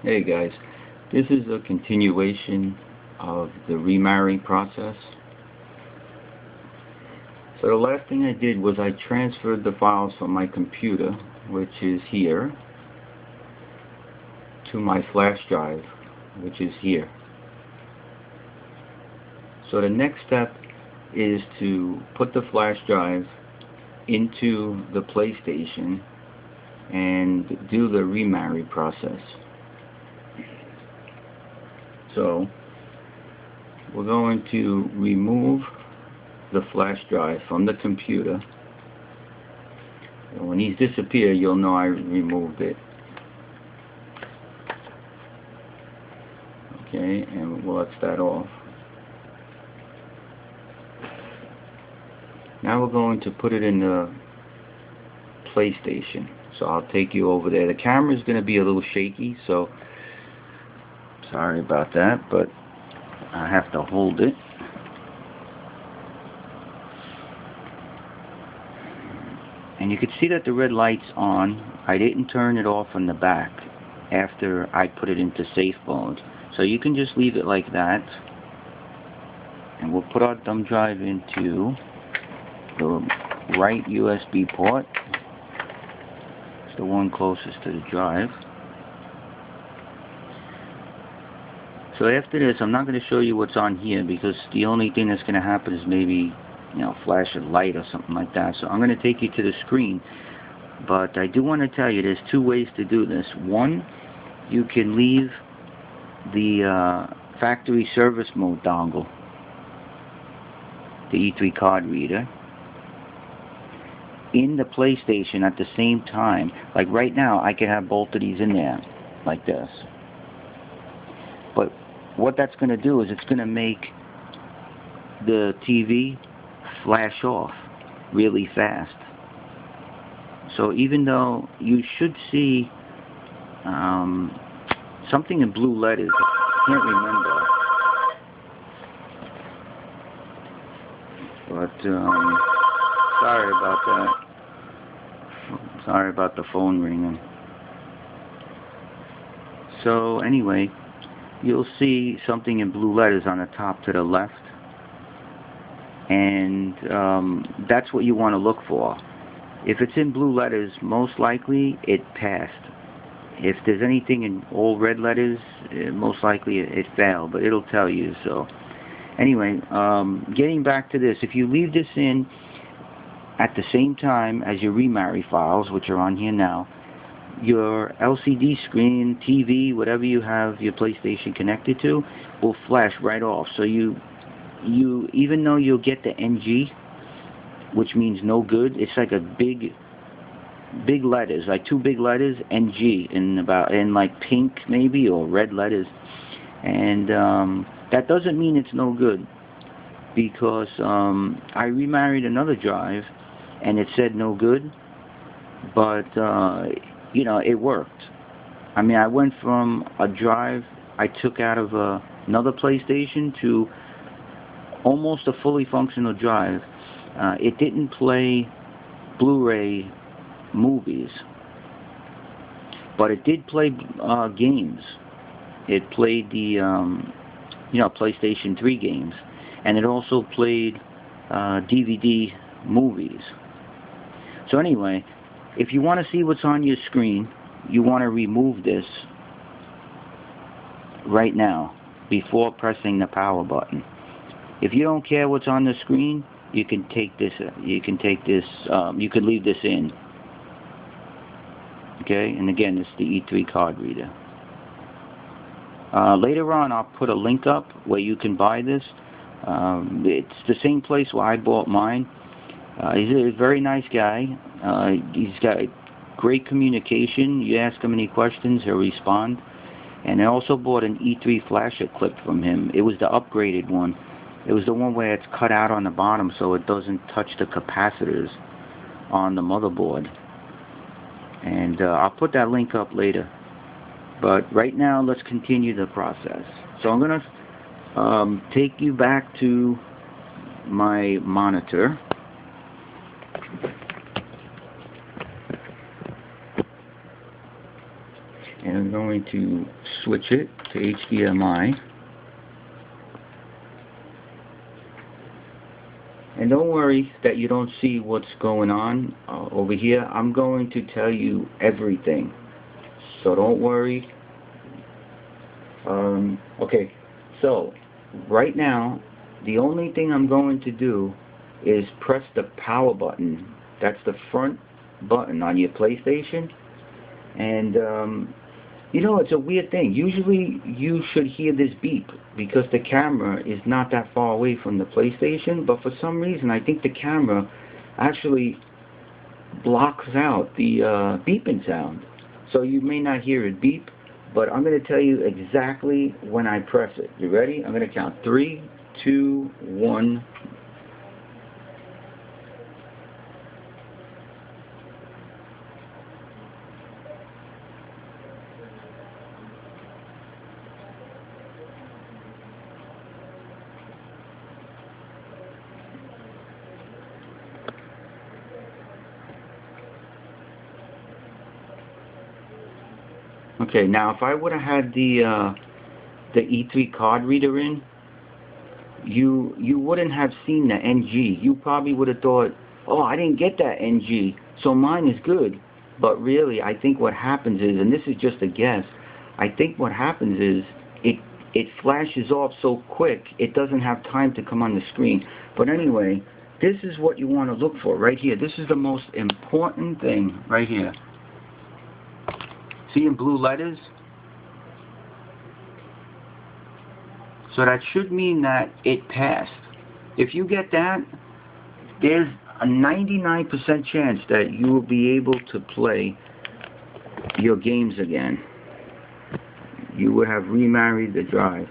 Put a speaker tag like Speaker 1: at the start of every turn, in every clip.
Speaker 1: Hey guys, this is a continuation of the remarry process. So the last thing I did was I transferred the files from my computer, which is here, to my flash drive, which is here. So the next step is to put the flash drive into the PlayStation and do the remarry process. So we're going to remove the flash drive from the computer. And when these disappear, you'll know I removed it. Okay, and we'll let that off. Now we're going to put it in the PlayStation. So I'll take you over there. The camera is going to be a little shaky, so sorry about that, but I have to hold it. And you can see that the red light's on. I didn't turn it off on the back after I put it into safe mode. So you can just leave it like that. And we'll put our thumb drive into the right USB port. It's the one closest to the drive. So after this, I'm not going to show you what's on here because the only thing that's going to happen is maybe, flash a light or something like that. So I'm going to take you to the screen. But I do want to tell you there's two ways to do this. One, you can leave the factory service mode dongle, the E3 card reader, in the PlayStation at the same time. Like right now, I can have both of these in there, like this. But what that's going to do is it's going to make the TV flash off really fast. So even though you should see something in blue letters, I can't remember, but sorry about that. Sorry about the phone ringing. So anyway, you'll see something in blue letters on the top to the left, and that's what you want to look for. If it's in blue letters, most likely it passed. If there's anything in all red letters, most likely it failed, but it'll tell you. So anyway, getting back to this, if you leave this in at the same time as your remarry files, which are on here now, your LCD screen, TV, whatever you have your PlayStation connected to, will flash right off. So you even though you'll get the NG, which means no good, it's like a big letters, like two big letters, NG, in like pink maybe or red letters, and that doesn't mean it's no good, because I remarried another drive and it said no good, but it worked. I mean, I went from a drive I took out of another PlayStation to almost a fully functional drive. It didn't play Blu-ray movies, but it did play games. It played the PlayStation 3 games, and it also played DVD movies. So anyway, if you want to see what's on your screen, you want to remove this right now before pressing the power button. If you don't care what's on the screen, you can take this. You can leave this in. Okay, and again, it's the E3 card reader. Later on, I'll put a link up where you can buy this. It's the same place where I bought mine. He's a very nice guy. He's got great communication. You ask him any questions, he'll respond. And I also bought an E3 flasher clip from him. It was the upgraded one. It was the one where it's cut out on the bottom so it doesn't touch the capacitors on the motherboard. And I'll put that link up later. But right now, let's continue the process. So I'm going to take you back to my monitor. And I'm going to switch it to HDMI. And don't worry that you don't see what's going on over here. I'm going to tell you everything, so don't worry. Okay, so right now the only thing I'm going to do is press the power button. That's the front button on your PlayStation. And you know, it's a weird thing. Usually you should hear this beep because the camera is not that far away from the PlayStation, but for some reason I think the camera actually blocks out the beeping sound. So you may not hear it beep, but I'm going to tell you exactly when I press it. You ready? I'm going to count 3, 2, 1. Okay, now if I would have had the E3 card reader in, you wouldn't have seen the NG. You probably would have thought, oh, I didn't get that NG, so mine is good. But really, I think what happens is, and this is just a guess, I think what happens is it flashes off so quick, it doesn't have time to come on the screen. But anyway, this is what you want to look for right here. This is the most important thing right here. See in blue letters? So that should mean that it passed. If you get that, there's a 99% chance that you will be able to play your games again. You would have remarried the drive.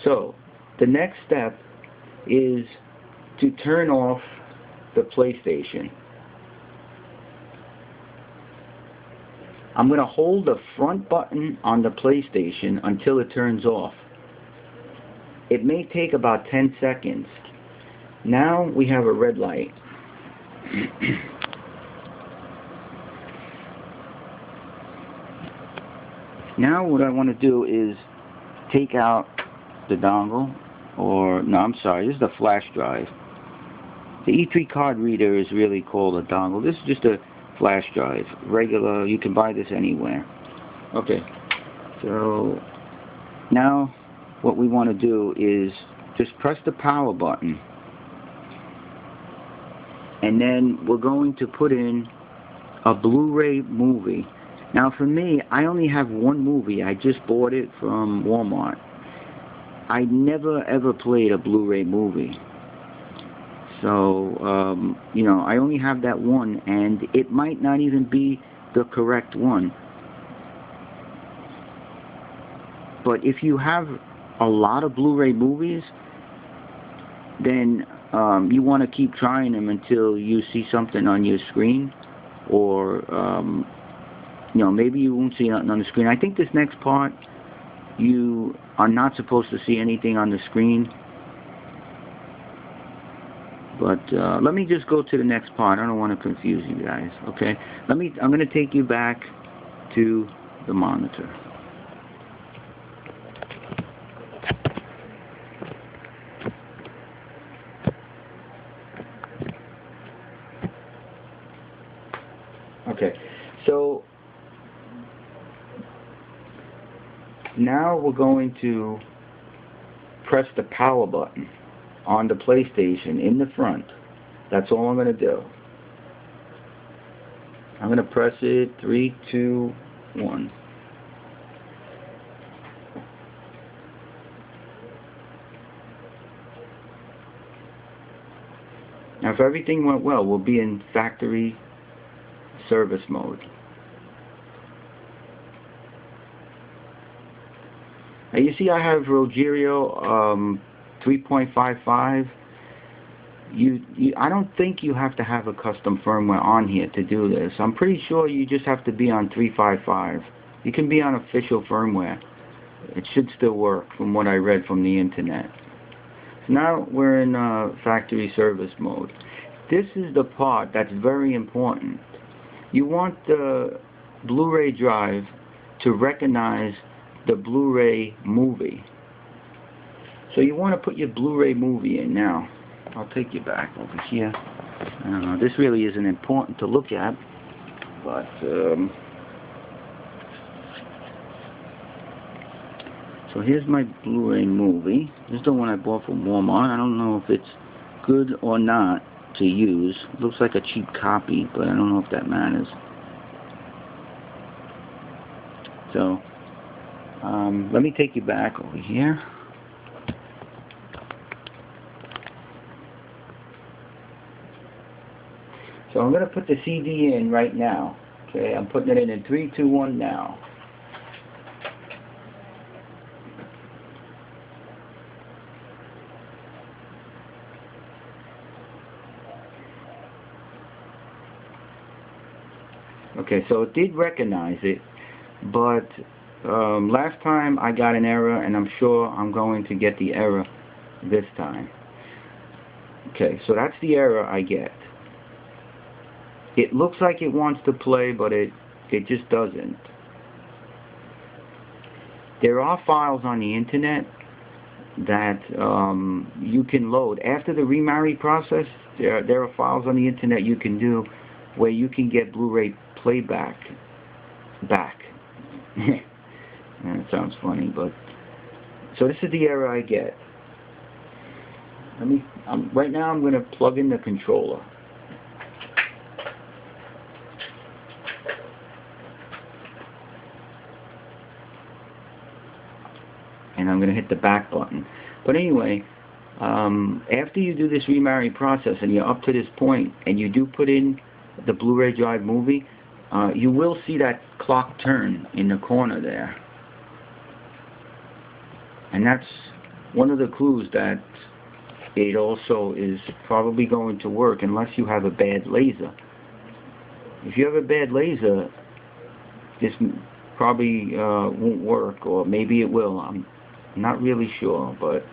Speaker 1: So, the next step is to turn off the PlayStation. I'm going to hold the front button on the PlayStation until it turns off. It may take about 10 seconds. Now we have a red light. Now what I want to do is take out the dongle, or no, I'm sorry, this is the flash drive. The E3 card reader is really called a dongle. This is just a flash drive. Regular, you can buy this anywhere. Okay, so now what we want to do is just press the power button. And then we're going to put in a Blu-ray movie. Now for me, I only have one movie. I just bought it from Walmart. I never ever played a Blu-ray movie. So, you know, I only have that one, and it might not even be the correct one. But if you have a lot of Blu-ray movies, then you want to keep trying them until you see something on your screen, or, you know, maybe you won't see nothing on the screen. I think this next part, you are not supposed to see anything on the screen. But let me just go to the next part. I don't want to confuse you guys, okay? I'm going to take you back to the monitor. Okay, so now we're going to press the power button on the PlayStation in the front. That's all I'm going to do. I'm going to press it. 3, 2, 1. Now if everything went well, we'll be in factory service mode. Now you see I have Rogerio 3.55. I don't think you have to have a custom firmware on here to do this. I'm pretty sure you just have to be on 3.55. You can be on official firmware. It should still work from what I read from the internet. So now we're in factory service mode. this is the part that's very important. You want the Blu-ray drive to recognize the Blu-ray movie. So you want to put your Blu-ray movie in now. I'll take you back over here. I don't know, this really isn't important to look at, but so here's my Blu-ray movie. This is the one I bought from Walmart. I don't know if it's good or not to use. It looks like a cheap copy, but I don't know if that matters. So let me take you back over here. So I'm going to put the CD in right now. Okay, I'm putting it in 3, 2, 1 now. Okay, so it did recognize it, but last time I got an error, and I'm sure I'm going to get the error this time. Okay, so that's the error I get. It looks like it wants to play, but it just doesn't. There are files on the internet that you can load. After the remarry process, there are files on the internet you can do where you can get Blu-ray playback back. That sounds funny, but so this is the error I get. Right now I'm going to plug in the controller. And I'm going to hit the back button. But anyway, after you do this remarry process and you're up to this point and you do put in the Blu-ray drive movie, you will see that clock turn in the corner there. And that's one of the clues that it also is probably going to work unless you have a bad laser. If you have a bad laser, this probably won't work, or maybe it will. I'm not really sure, but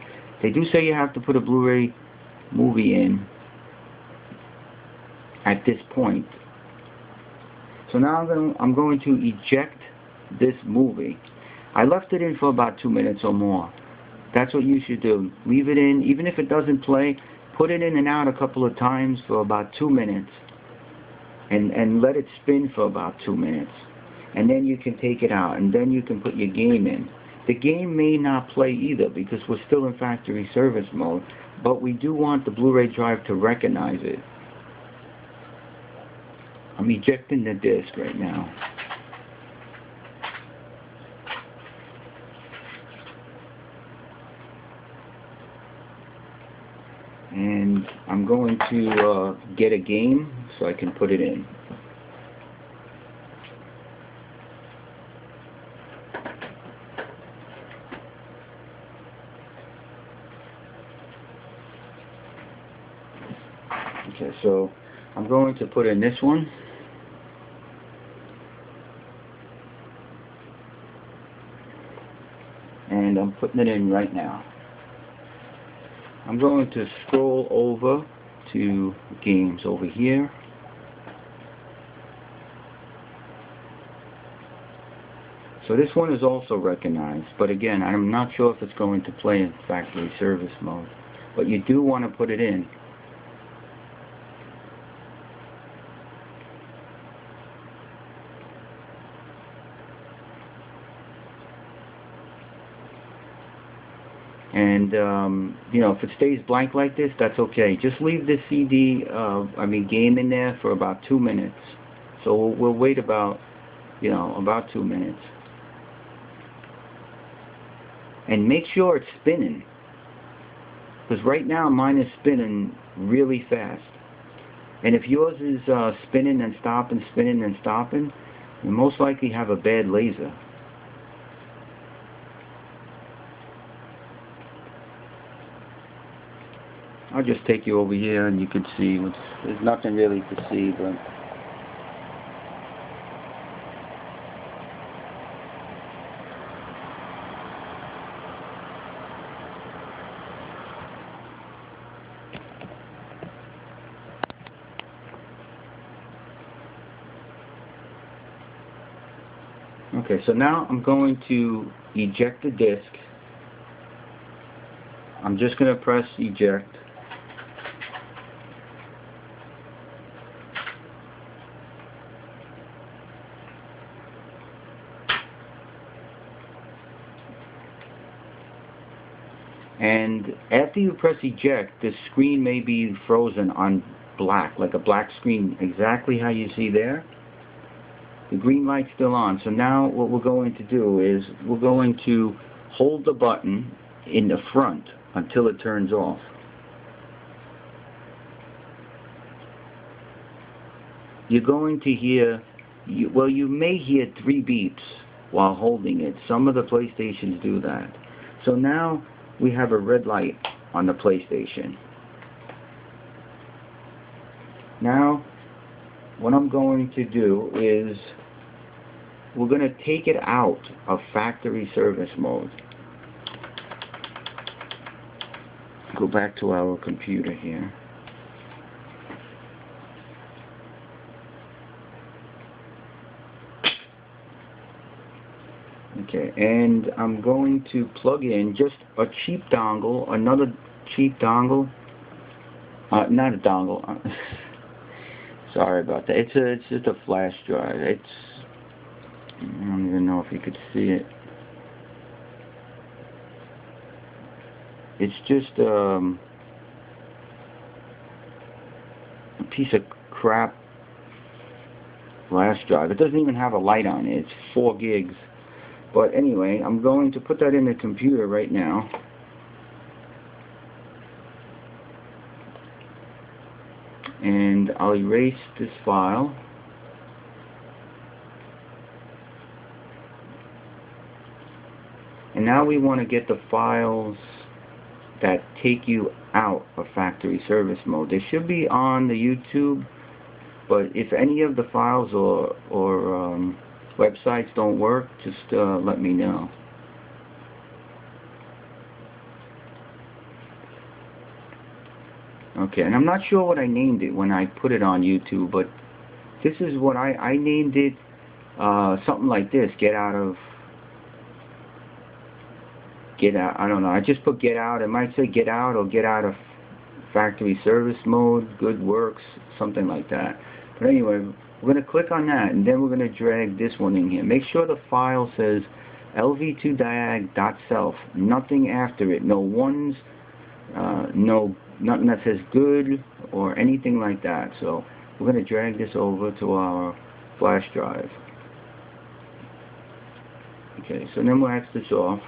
Speaker 1: they do say you have to put a Blu-ray movie in at this point. So now I'm going to eject this movie. I left it in for about 2 minutes or more. That's what you should do. Leave it in, even if it doesn't play, put it in and out a couple of times for about 2 minutes. And let it spin for about 2 minutes. And then you can take it out, and then you can put your game in. The game may not play either because we're still in factory service mode, but we do want the Blu-ray drive to recognize it. I'm ejecting the disc right now. And I'm going to get a game so I can put it in. Okay, so I'm going to put in this one. And I'm putting it in right now. I'm going to scroll over to games over here. So this one is also recognized, but again, I'm not sure if it's going to play in factory service mode. But you do want to put it in. And you know, if it stays blank like this, that's okay. Just leave the CD, game in there for about 2 minutes. So we'll wait about, about 2 minutes. And make sure it's spinning, because right now mine is spinning really fast. And if yours is spinning and stopping, spinning and stopping, you most likely have a bad laser. I'll just take you over here and you can see. There's nothing really to see, but Okay, so now I'm going to eject the disc. I'm just going to press eject. And after you press eject, the screen may be frozen on black, like a black screen, exactly how you see there. The green light's still on. So now what we're going to do is we're going to hold the button in the front until it turns off. You're going to hear, well, you may hear 3 beeps while holding it. Some of the PlayStations do that. So now we have a red light on the PlayStation. Now what I'm going to do is we're going to take it out of factory service mode. Go back to our computer here. Okay, and I'm going to plug in just a cheap dongle, another cheap dongle. Not a dongle. Sorry about that. It's just a flash drive. I don't even know if you could see it. It's just a piece of crap flash drive. It doesn't even have a light on it. It's 4 gigs. But anyway, I'm going to put that in the computer right now. And I'll erase this file. And now we want to get the files that take you out of factory service mode. They should be on the YouTube, but if any of the files or websites don't work, just let me know. Okay, and I'm not sure what I named it when I put it on YouTube, but this is what I named it, something like this, get out, I don't know, I just put get out. It might say get out or get out of factory service mode, good works, something like that. But anyway, we're going to click on that, and then we're going to drag this one in here. Make sure the file says lv2diag.self, nothing after it, no ones, nothing that says good or anything like that. So we're going to drag this over to our flash drive. Okay, so then we'll X this off,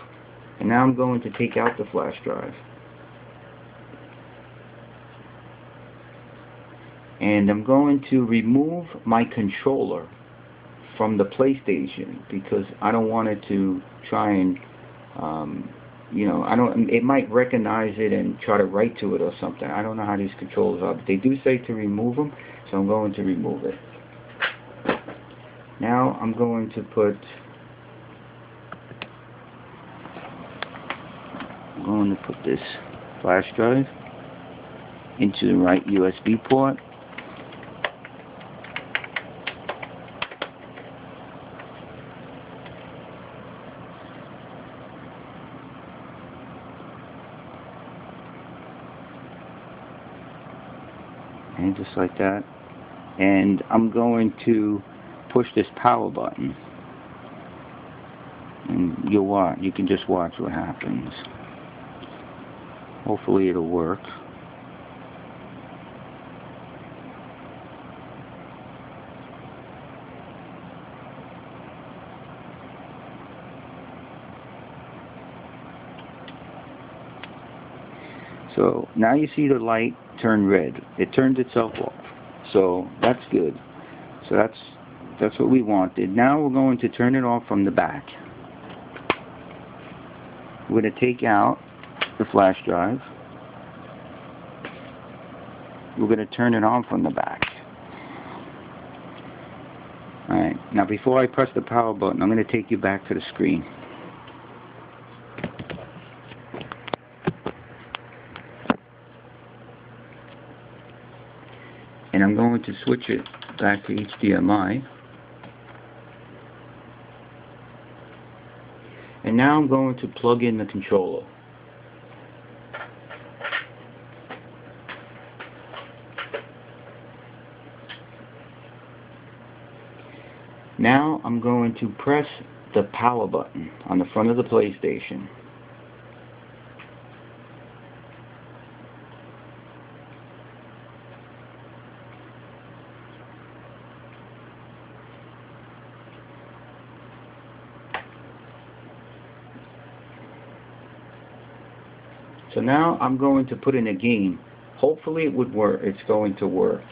Speaker 1: and now I'm going to take out the flash drive. And I'm going to remove my controller from the PlayStation because I don't want it to try and, you know, it might recognize it and try to write to it or something. I don't know how these controllers are, but they do say to remove them, so I'm going to remove it. Now I'm going to put this flash drive into the right USB port. And just like that. And I'm going to push this power button. And you can just watch what happens. Hopefully it'll work. So now you see the light turn red. It turned itself off. So that's good. So that's what we wanted. Now we're going to turn it off from the back. We're going to take out the flash drive. We're going to turn it on from the back. Alright, now before I press the power button, I'm going to take you back to the screen. And I'm going to switch it back to HDMI. And now I'm going to plug in the controller. Now I'm going to press the power button on the front of the PlayStation. So now I'm going to put in a game. Hopefully it would work. It's going to work.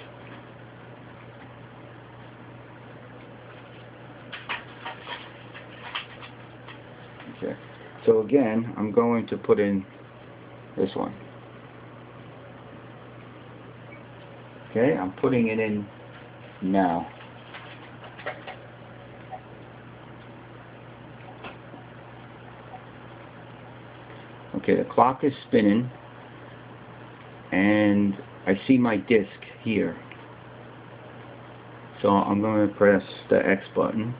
Speaker 1: Okay. So again, I'm going to put in this one. Okay, I'm putting it in now. Okay, the clock is spinning, and I see my disc here. So I'm going to press the X button.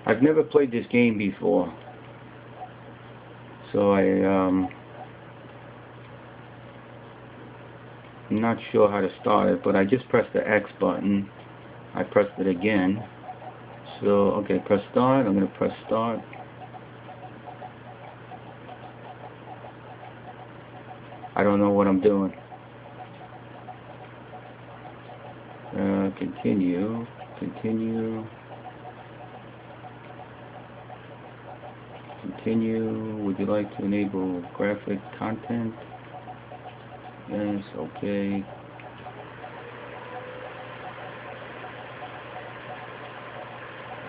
Speaker 1: I've never played this game before, so I'm not sure how to start it, but I just pressed the X button. I pressed it again. So, okay, press start. I'm going to press start. I don't know what I'm doing. Continue. Continue. Continue. Would you like to enable graphic content? Yes, okay.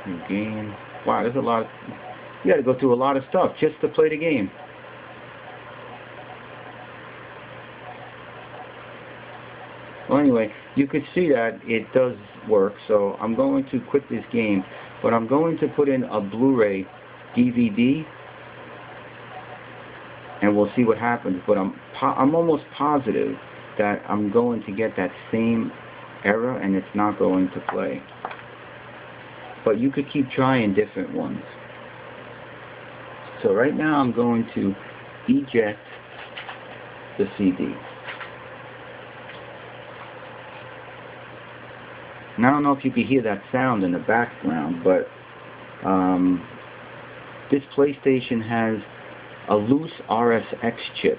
Speaker 1: New game. Wow, there's a lot of, you gotta go through a lot of stuff just to play the game. Well, anyway, you could see that it does work, so I'm going to quit this game, but I'm going to put in a Blu-ray DVD, and we'll see what happens. But I'm almost positive that I'm going to get that same error, and it's not going to play. But you could keep trying different ones. So right now I'm going to eject the CD. And I don't know if you can hear that sound in the background, but this PlayStation has a loose RSX chip,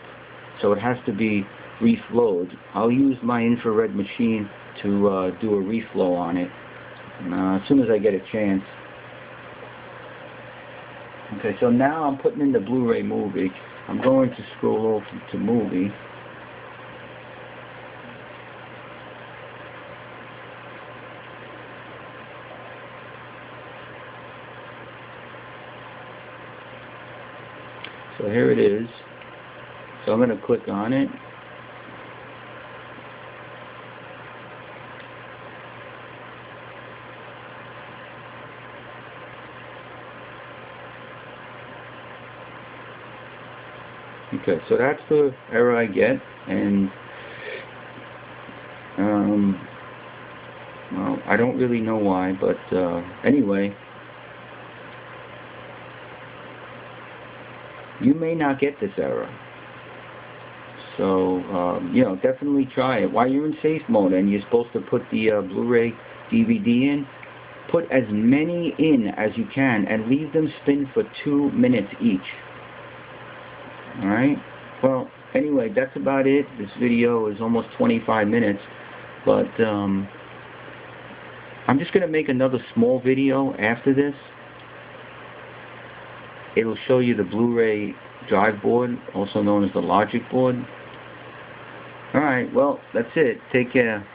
Speaker 1: so it has to be reflowed. I'll use my infrared machine to do a reflow on it as soon as I get a chance. Okay, so now I'm putting in the Blu-ray movie. I'm going to scroll over to movie. So here it is. So I'm going to click on it. Okay, so that's the error I get, and well, I don't really know why, but anyway, you may not get this error. So, you know, definitely try it. While you're in safe mode and you're supposed to put the Blu-ray DVD in, put as many in as you can and leave them spin for 2 minutes each. Alright? Well, anyway, that's about it. This video is almost 25 minutes, but I'm just going to make another small video after this. It'll show you the Blu-ray drive board, also known as the logic board. Alright, well, that's it. Take care.